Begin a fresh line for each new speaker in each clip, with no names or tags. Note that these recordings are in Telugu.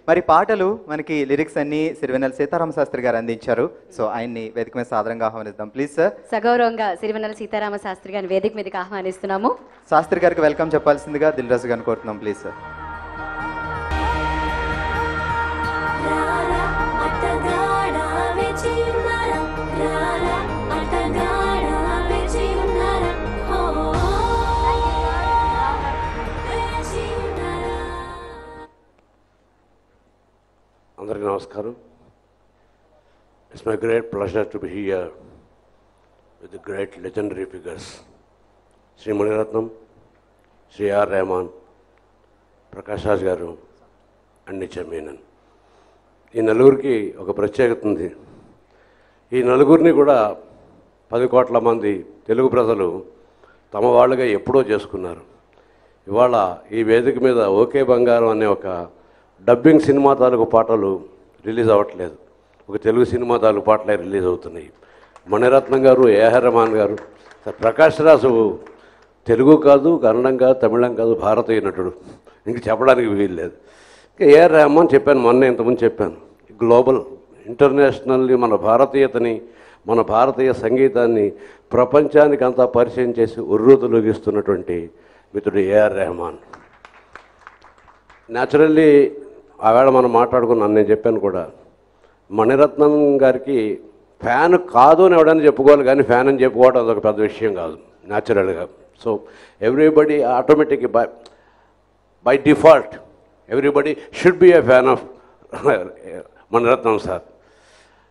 మరి పాటలు మనకి లిరిక్స్ అన్ని సిరివెన్నెల సీతారామ శాస్త్రి గారు అందించారు. సో ఆయన్ని వేదిక మీద సాదరంగా ఆహ్వానిద్దాం ప్లీజ్ సార్.
సగౌరవంగా సిరివెన్నెల సీతారామ శాస్త్రి గారిని వేదిక మీదకి ఆహ్వానిస్తున్నాము.
శాస్త్రి గారికి వెల్కమ్ చెప్పాల్సిందిగా దిల్ రాజు గారిని కోరుతున్నాం ప్లీజ్ సార్.
అందరికీ నమస్కారం. It's my great pleasure to be here with the great legendary figures Shri Mani Ratnam, Shri are Rahman, Prakash Raj గారు అండ్ నిత్య మీనన్. ఈ నలుగురికి ఒక ప్రత్యేకత ఉంది. ఈ నలుగురిని కూడా 10 కోట్ల మంది తెలుగు ప్రజలు తమ వాళ్ళుగా ఎప్పుడో చేసుకున్నారు. ఇవాళ ఈ వేదిక మీద ఓకే బంగారం అనే ఒక డబ్బింగ్ సినిమా తాలూకు పాటలు రిలీజ్ అవ్వట్లేదు, ఒక తెలుగు సినిమా తాలూకు పాటలే రిలీజ్ అవుతున్నాయి. మణిరత్నం గారు, ఏఆర్ రెహమాన్ గారు, ప్రకాష్ రాజు తెలుగు కాదు, కన్నడం కాదు, తమిళం కాదు, భారతీయ నటుడు, ఇంక చెప్పడానికి వీల్లేదు. ఇంకా ఏఆర్ రెహమాన్ చెప్పాను, మొన్న ఇంతకుముందు చెప్పాను, గ్లోబల్ ఇంటర్నేషనల్లీ మన భారతీయతని, మన భారతీయ సంగీతాన్ని ప్రపంచానికి అంతా పరిచయం చేసి ఉర్రూతలూగిస్తున్నటువంటి మిత్రుడు ఏఆర్ రెహమాన్. న్యాచురల్లీ ఆవేళ మనం మాట్లాడుకున్నాను, నేను చెప్పాను కూడా, మణిరత్నం గారికి ఫ్యాన్ కాదు అని ఎవడని చెప్పుకోవాలి, కానీ ఫ్యాన్ అని చెప్పుకోవడం అదొక పెద్ద విషయం కాదు న్యాచురల్గా. So everybody automatic by default everybody should be A fan of Mani Ratnam sir.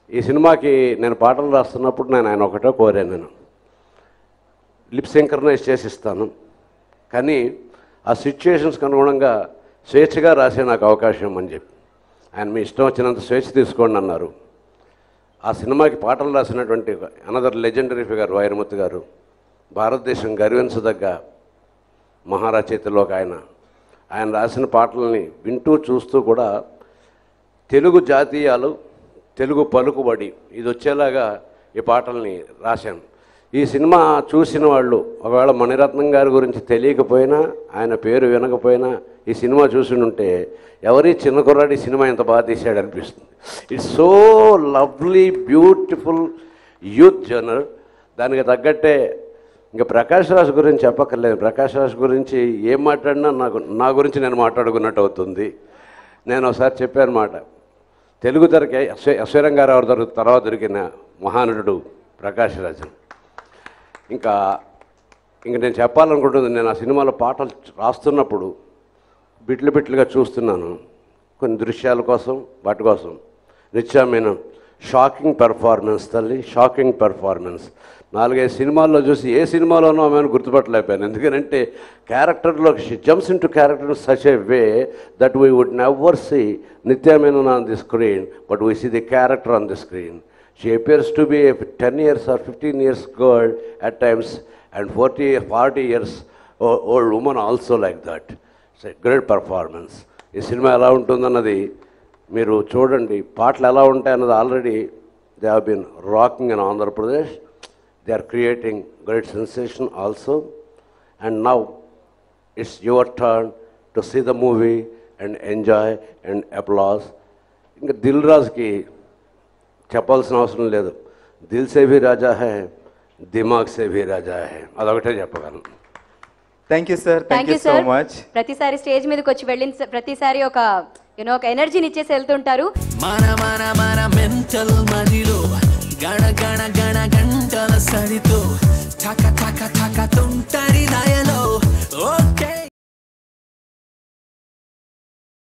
ఈ సినిమాకి నేను పాటలు రాస్తున్నప్పుడు నేను ఆయన ఒకటో కోరాను, నేను లిప్ సింక్రనైజ్ చేసి ఇస్తాను, కానీ ఆ సిచ్యుయేషన్స్కి అనుగుణంగా స్వేచ్ఛగా రాసే నాకు అవకాశం అని చెప్పి ఆయన మీ ఇష్టం వచ్చినంత స్వేచ్ఛ తీసుకోండి అన్నారు. ఆ సినిమాకి పాటలు రాసినటువంటి అనదర్ లెజెండరీ ఫిగర్ వైరముత్తు గారు, భారతదేశం గర్వించదగ్గ మహారచయితలో ఆయన రాసిన పాటలని వింటూ చూస్తూ కూడా తెలుగు జాతీయాలు, తెలుగు పలుకుబడి ఇది వచ్చేలాగా ఈ పాటల్ని రాశాను. ఈ సినిమా చూసిన వాళ్ళు ఒకవేళ మణిరత్నం గారి గురించి తెలియకపోయినా, ఆయన పేరు వినకపోయినా, ఈ సినిమా చూసి ఉంటే ఎవరి చిన్న కుర్రాడి సినిమా ఎంత బాగా తీశాడు అనిపిస్తుంది. It's so lovely beautiful youth genre. దానికి తగ్గట్టే ఇంకా ప్రకాష్ రాజ్ గురించి చెప్పక్కర్లేదు. ప్రకాష్ రాజ్ గురించి ఏం మాట్లాడినా నా గురించి నేను మాట్లాడుకున్నట్టు అవుతుంది. నేను ఒకసారి చెప్పాను మాట, తెలుగు తెరకి ఎస్వరంగారావు తర్వాత దొరికిన మహానటుడు ప్రకాష్ రాజ్. ఇంకా నేను చెప్పాలనుకుంటుంది, నేను ఆ సినిమాలో పాటలు రాస్తున్నప్పుడు బిట్లుగా చూస్తున్నాను, కొన్ని దృశ్యాల కోసం, వాటి కోసం. నిత్య మీనన్ షాకింగ్ పెర్ఫార్మెన్స్, తల్లి షాకింగ్ పెర్ఫార్మెన్స్. 4-5 సినిమాల్లో చూసి ఏ సినిమాలోనో ఆమెను గుర్తుపట్టలేకపోయాను. ఎందుకంటే క్యారెక్టర్లో jumps into character such a way that we would never see Nithya Menen on the screen, but we see the character on the screen. She appears to be a 10 years or 15 years girl at times, and 40 years old woman also like that. It's a great performance. ఈ సినిమా ఎలా ఉంటుందన్నది మీరు చూడండి. పాటలు ఎలా ఉంటాయన్నది already they have been rocking in Andhra Pradesh. They are creating great sensation also. And now it's your turn to see the movie and enjoy and applause. ఇంకా దిల్ రాజుకి చెప్పాల్సిన అవసరం లేదు. దిల్ సే భీ రాజా హై, దిమాగ్ సే భీ రాజా హై, అదొకటే చెప్పగలను.
Thank you sir, thank you so much.
ప్రతిసారి స్టేజ్ మీదకి వచ్చి వెళ్ళిన ప్రతిసారి ఒక ఒక ఎనర్జీని ఇచ్చేసి వెళ్తుంటారు.
మన మెంటల్ మదిలో గణ గంటల సడితో ఠక ఠక ఠక తుంటరి లయలో